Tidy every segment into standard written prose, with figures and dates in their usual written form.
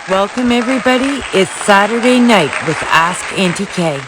Welcome everybody. It's Saturday night with Ask Aunty K.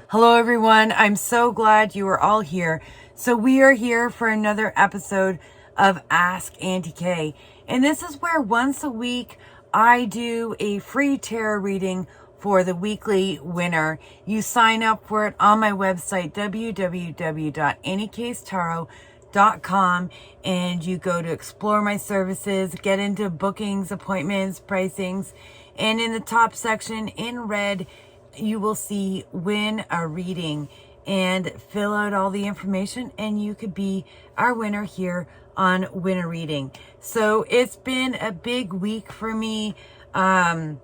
Hello everyone. I'm so glad you are all here. So we are here for another episode of Ask Aunty K. And this is where once a week I do a free tarot reading for the weekly winner. You sign up for it on my website, www.auntykstarot.com, and you go to explore my services, get into bookings, appointments, pricings, and in the top section in red you will see win a reading, and fill out all the information and you could be our winner here on Win a Reading. So it's been a big week for me. I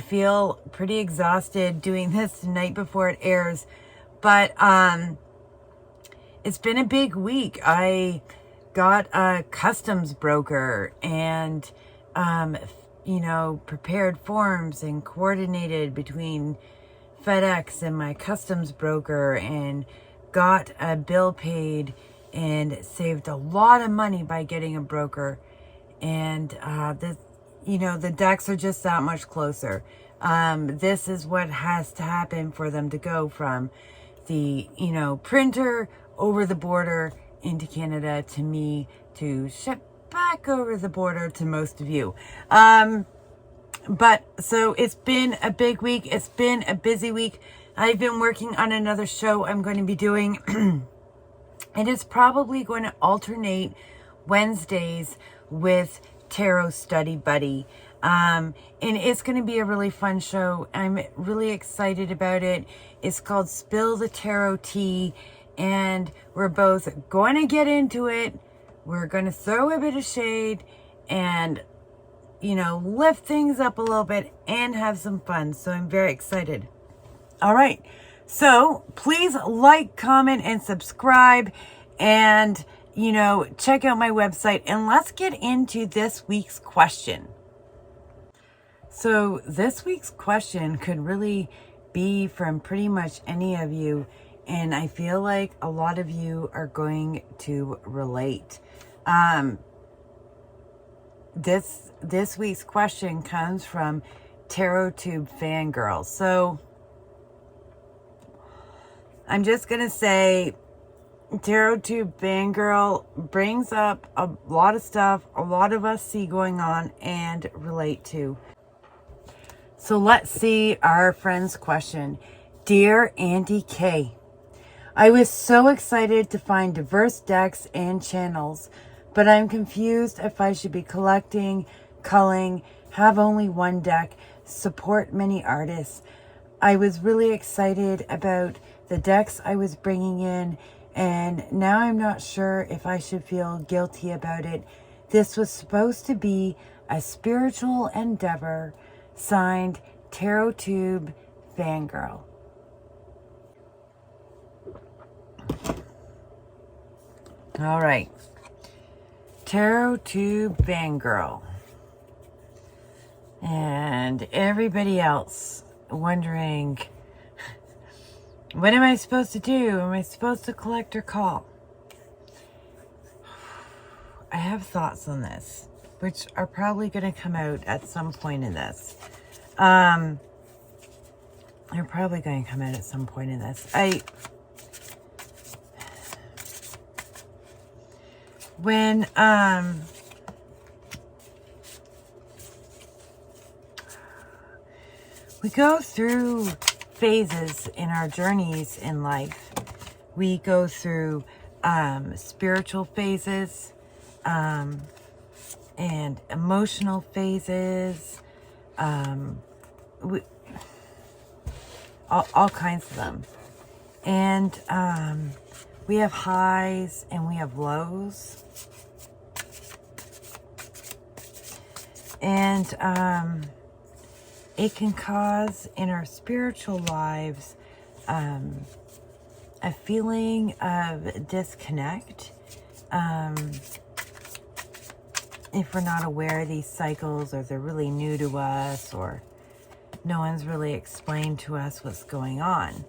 feel pretty exhausted doing this the night before it airs, but it's been a big week. I got a customs broker and prepared forms and coordinated between FedEx and my customs broker and got a bill paid and saved a lot of money by getting a broker. And the decks are just that much closer. This is what has to happen for them to go from the, printer over the border into Canada to me to ship back over the border to most of you. But so it's been a big week. It's been a busy week. I've been working on another show I'm going to be doing. And it's probably going to alternate Wednesdays with Tarot Study Buddy. And it's going to be a really fun show. I'm really excited about it. It's called Spill the Tarot Tea. And we're both going to get into it. We're going to throw a bit of shade and lift things up a little bit and have some fun. So I'm very excited. All right. So please like, comment, and subscribe, and, check out my website, and let's get into this week's question. So this week's question could really be from pretty much any of you, and I feel like a lot of you are going to relate. This week's question comes from TarotTube Fangirl. So I'm just going to say TarotTube Fangirl brings up a lot of stuff a lot of us see going on and relate to. So let's see our friend's question. Dear Aunty K, I was so excited to find diverse decks and channels, but I'm confused if I should be collecting, culling, have only one deck, support many artists. I was really excited about the decks I was bringing in, and now I'm not sure if I should feel guilty about it. This was supposed to be a spiritual endeavor. Signed, TarotTube Fangirl. All right. TarotTube Fangirl. And everybody else wondering, what am I supposed to do? Am I supposed to collect or call? I have thoughts on this, which are probably going to come out at some point in this. They're probably going to come out at some point in this. When we go through phases in our journeys in life, we go through spiritual phases and emotional phases, all kinds of them. And we have highs and we have lows. And it can cause in our spiritual lives a feeling of disconnect. If we're not aware of these cycles, or they're really new to us, or no one's really explained to us what's going on.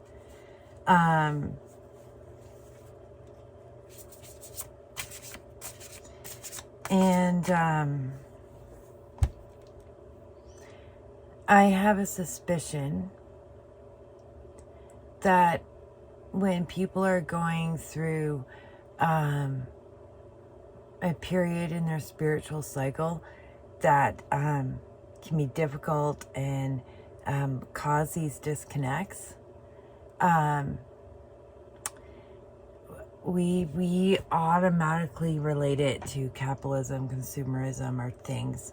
I have a suspicion that when people are going through a period in their spiritual cycle that can be difficult and cause these disconnects, we automatically relate it to capitalism, consumerism, or things.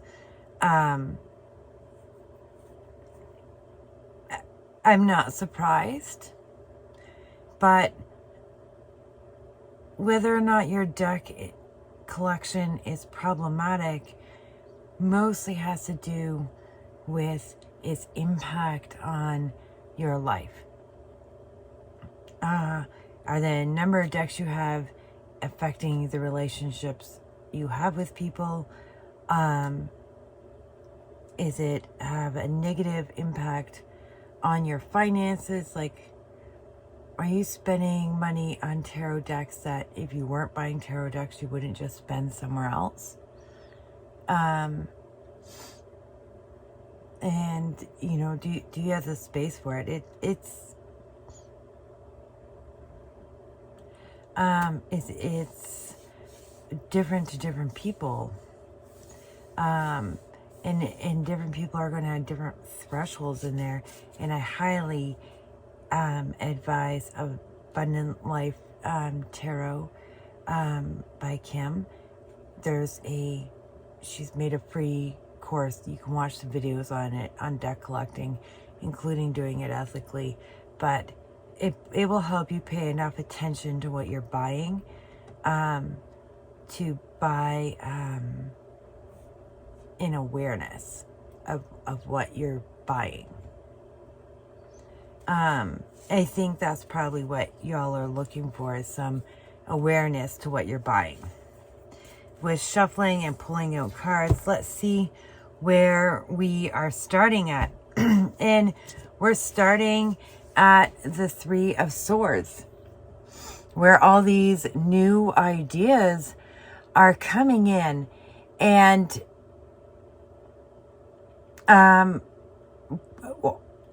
I'm not surprised, but whether or not your deck collection is problematic mostly has to do with its impact on your life. Are the number of decks you have affecting the relationships you have with people? Is it have a negative impact on your finances? Like, are you spending money on tarot decks that if you weren't buying tarot decks, you wouldn't just spend somewhere else? And, you know, do you have the space for it? It's different to different people. And different people are going to have different thresholds in there. And I highly advise Abundant Life Tarot by Kim. She's made a free course. You can watch the videos on it, on deck collecting, including doing it ethically. But it will help you pay enough attention to what you're buying to buy in awareness of what you're buying. I think that's probably what y'all are looking for, is some awareness to what you're buying. With shuffling and pulling out cards, let's see where we are starting at. And we're starting at the Three of Swords, where all these new ideas are coming in. And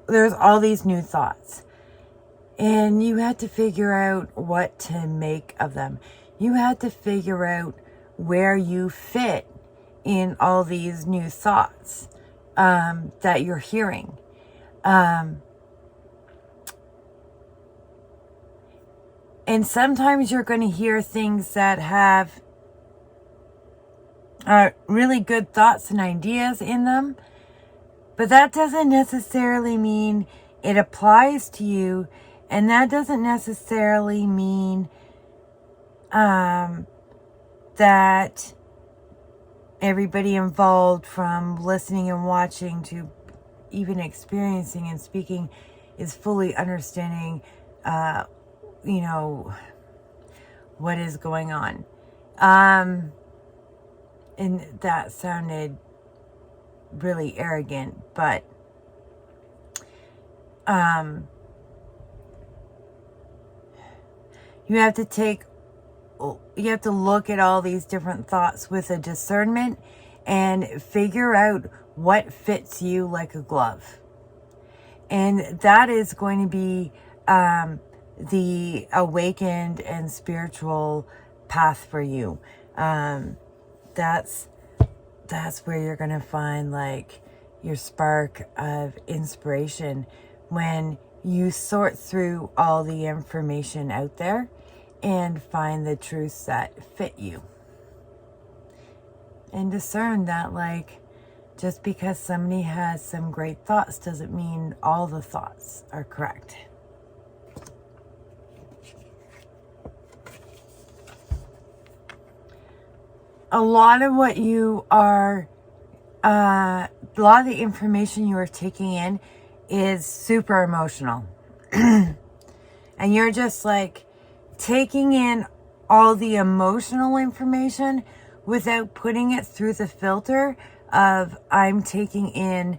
there's all these new thoughts. And you had to figure out what to make of them. You had to figure out where you fit in all these new thoughts that you're hearing. And sometimes you're going to hear things that have really good thoughts and ideas in them, but that doesn't necessarily mean it applies to you, and that doesn't necessarily mean that everybody involved, from listening and watching to even experiencing and speaking, is fully understanding, you know, what is going on. And that sounded really arrogant, but you have to look at all these different thoughts with a discernment and figure out what fits you like a glove. And that is going to be the awakened and spiritual path for you. That's where you're going to find like your spark of inspiration, when you sort through all the information out there and find the truths that fit you. And discern that, like, just because somebody has some great thoughts doesn't mean all the thoughts are correct. A lot of what you are, a lot of the information you are taking in is super emotional. And you're just like taking in all the emotional information without putting it through the filter of, I'm taking in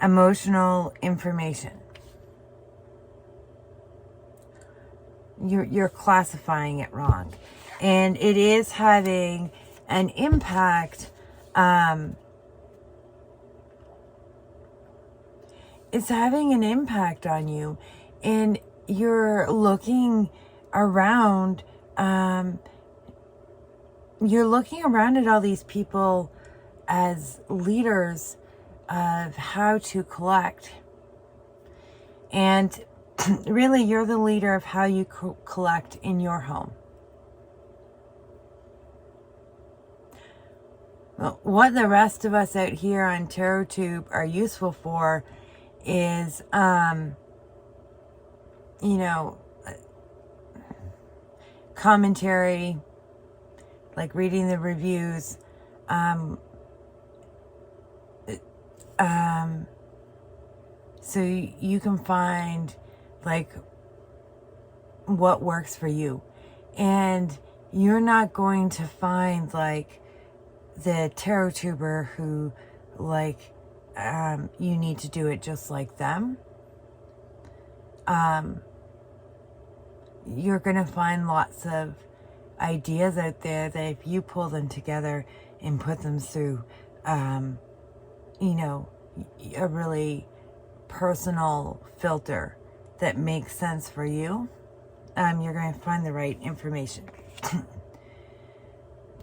emotional information. You're classifying it wrong. And it is having an impact it's having an impact on you. And you're looking around, at all these people as leaders of how to collect. And really, you're the leader of how you collect in your home. Well, what the rest of us out here on TarotTube are useful for is, commentary, like reading the reviews, so you can find like what works for you. And you're not going to find like the tarot tuber who like you need to do it just like them. You're going to find lots of ideas out there that if you pull them together and put them through, a really personal filter that makes sense for you, you're going to find the right information.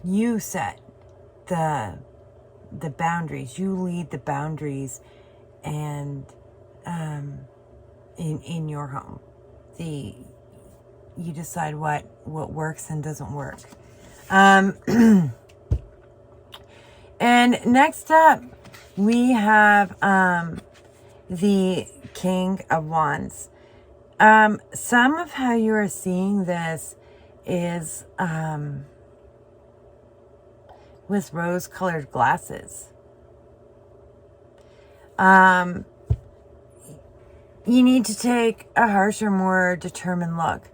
You set the boundaries. You lead the boundaries, and in your home, you decide what works and doesn't work. And next up, we have the King of Wands. Some of how you are seeing this is with rose-colored glasses. You need to take a harsher, more determined look.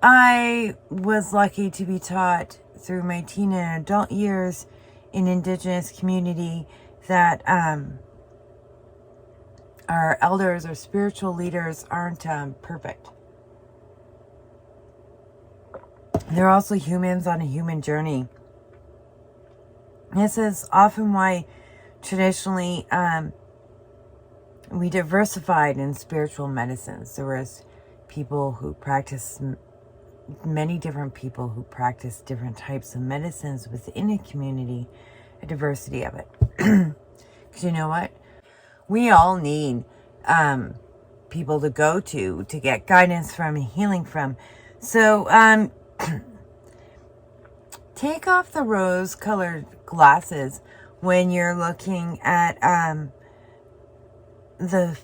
I was lucky to be taught through my teen and adult years in Indigenous community that our elders or spiritual leaders aren't perfect. They're also humans on a human journey. This is often why traditionally we diversified in spiritual medicines. There was people who practiced, many different people who practiced different types of medicines within a community, a diversity of it. Because you know what? We all need people to go to get guidance from and healing from. So take off the rose-colored glasses when you're looking at the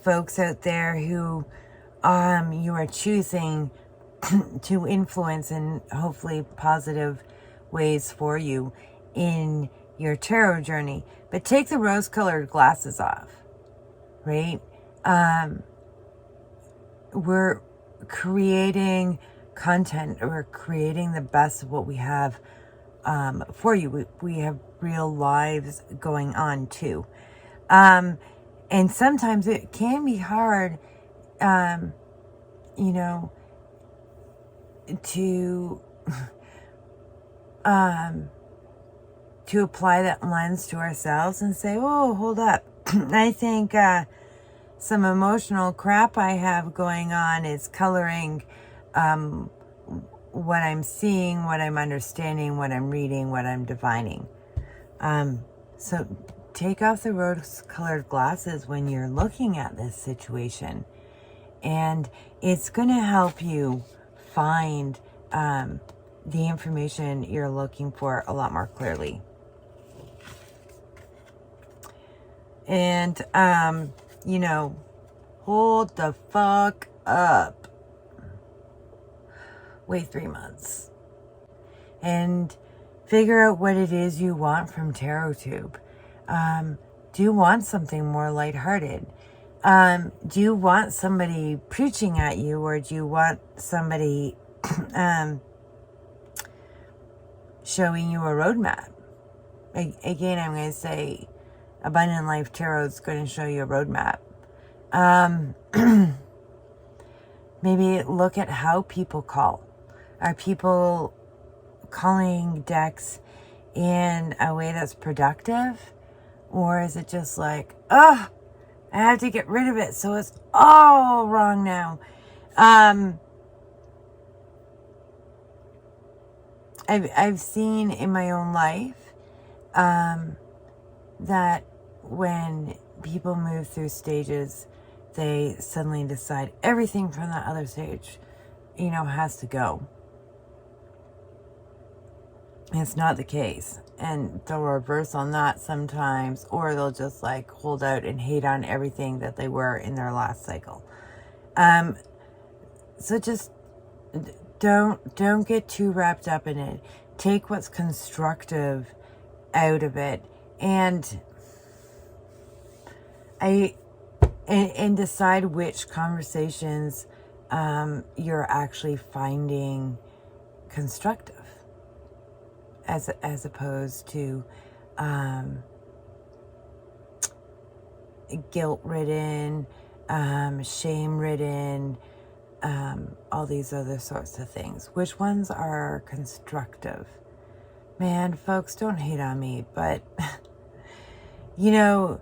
folks out there who you are choosing to influence in hopefully positive ways for you in your tarot journey. But take the rose-colored glasses off, right? We're creating content. We're creating the best of what we have for you. We have real lives going on too. And sometimes it can be hard, to apply that lens to ourselves and say, oh, hold up. I think some emotional crap I have going on is coloring what I'm seeing, what I'm understanding, what I'm reading, what I'm divining. So take off the rose-colored glasses when you're looking at this situation. And it's going to help you find the information you're looking for a lot more clearly. And, hold the fuck up. Wait 3 months. And figure out what it is you want from TarotTube. Do you want something more lighthearted? Do you want somebody preaching at you, or do you want somebody showing you a roadmap? Again, I'm going to say Abundant Life Tarot is going to show you a roadmap. Maybe look at how people call. Are people culling decks in a way that's productive? Or is it just like, I have to get rid of it, so it's all wrong now? I've seen in my own life that when people move through stages, they suddenly decide everything from that other stage, has to go. It's not the case. And they'll reverse on that sometimes, or they'll just like hold out and hate on everything that they were in their last cycle. So just don't get too wrapped up in it. Take what's constructive out of it, and decide which conversations you're actually finding constructive, as opposed to guilt-ridden, shame-ridden, all these other sorts of things. Which ones are constructive? Man, folks, don't hate on me, but yeah,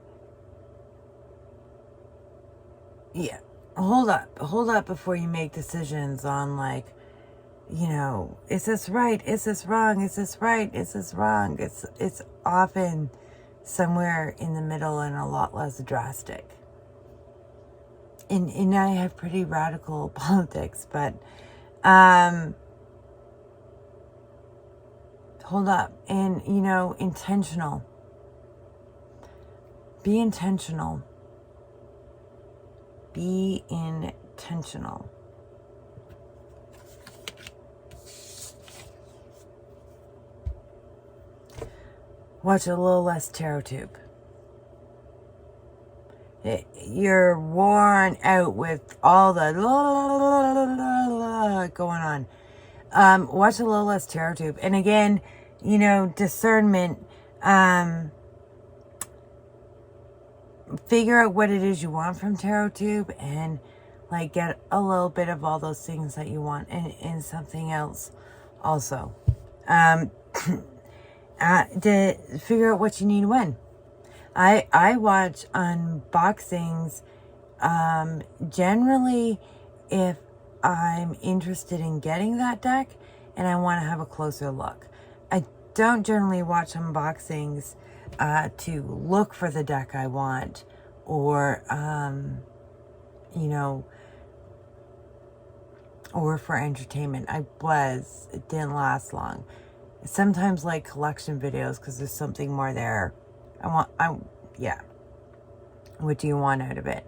hold up before you make decisions on like, is this right? Is this wrong? Is this right? Is this wrong? It's often somewhere in the middle and a lot less drastic. And I have pretty radical politics, but hold up. And, intentional. Be intentional. Be intentional. Watch a little less tarot tube. You're worn out with all the going on. Watch a little less tarot tube. And again, discernment. Figure out what it is you want from tarot tube, and like get a little bit of all those things that you want in something else also. To figure out what you need when. I watch unboxings generally if I'm interested in getting that deck and I want to have a closer look. I don't generally watch unboxings to look for the deck I want, or or for entertainment. It didn't last long. Sometimes like collection videos because there's something more there. What do you want out of it?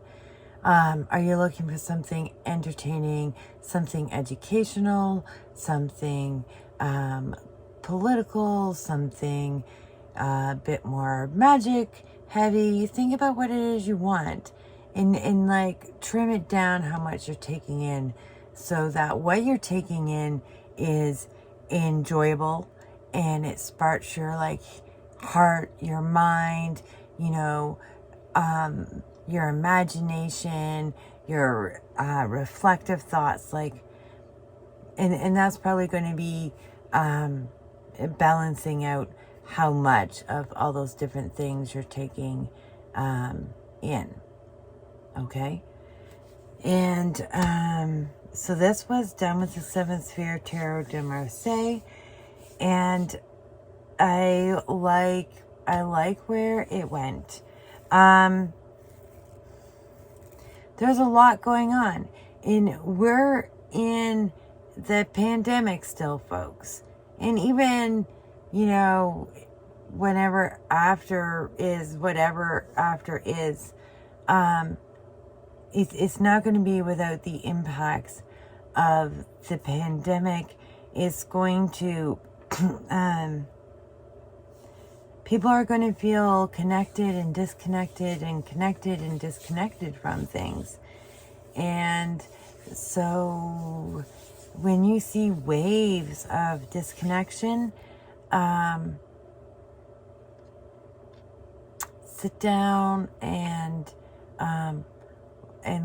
Are you looking for something entertaining, something educational, something political, something a bit more magic heavy? Think about what it is you want, and like trim it down how much you're taking in, so that what you're taking in is enjoyable and it sparks your like heart, your mind, your imagination, your reflective thoughts, like, and that's probably going to be balancing out how much of all those different things you're taking in. Okay? And so this was done with the 7th Sphere Tarot de Marseille, and I like where it went. There's a lot going on, and we're in the pandemic still, folks. And even, whenever after is, whatever after is, it's not going to be without the impacts of the pandemic. It's going to, people are going to feel connected and disconnected, and connected and disconnected from things. And so when you see waves of disconnection, sit down and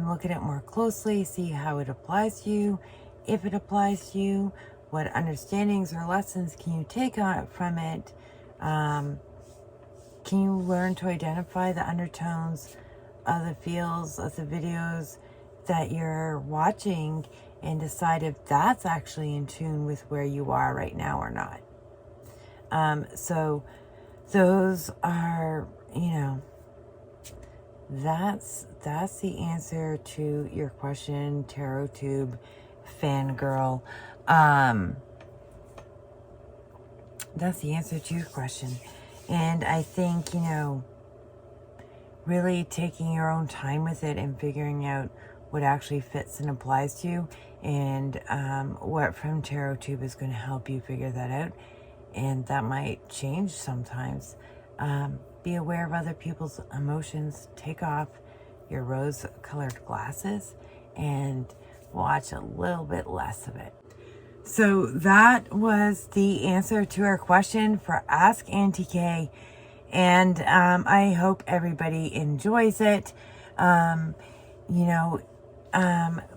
look at it more closely, see how it applies to you, if it applies to you, what understandings or lessons can you take from it? Can you learn to identify the undertones of the feels of the videos that you're watching and decide if that's actually in tune with where you are right now or not? So those are, you know, that's the answer to your question, Tarot Tube fangirl. That's the answer to your question. And I think, you know, really taking your own time with it and figuring out what actually fits and applies to you, and what from Tarot Tube is going to help you figure that out. And that might change sometimes. Be aware of other people's emotions. Take off your rose-colored glasses and watch a little bit less of it. So that was the answer to our question for Ask Aunty K. And I hope everybody enjoys it.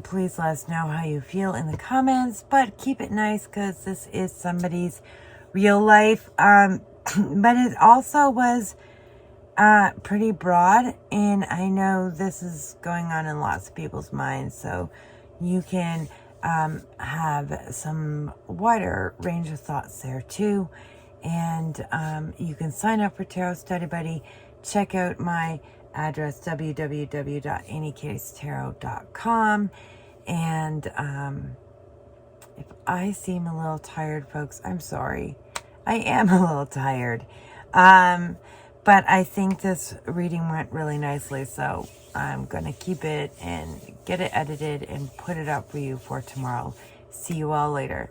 Please let us know how you feel in the comments, but keep it nice because this is somebody's real life. But it also was pretty broad, and I know this is going on in lots of people's minds, so you can have some wider range of thoughts there too. And you can sign up for Tarot Study Buddy. Check out my address, www.auntykstarot.com. And if I seem a little tired, folks, I'm sorry. I am a little tired. But I think this reading went really nicely, so I'm going to keep it and get it edited and put it up for you for tomorrow. See you all later.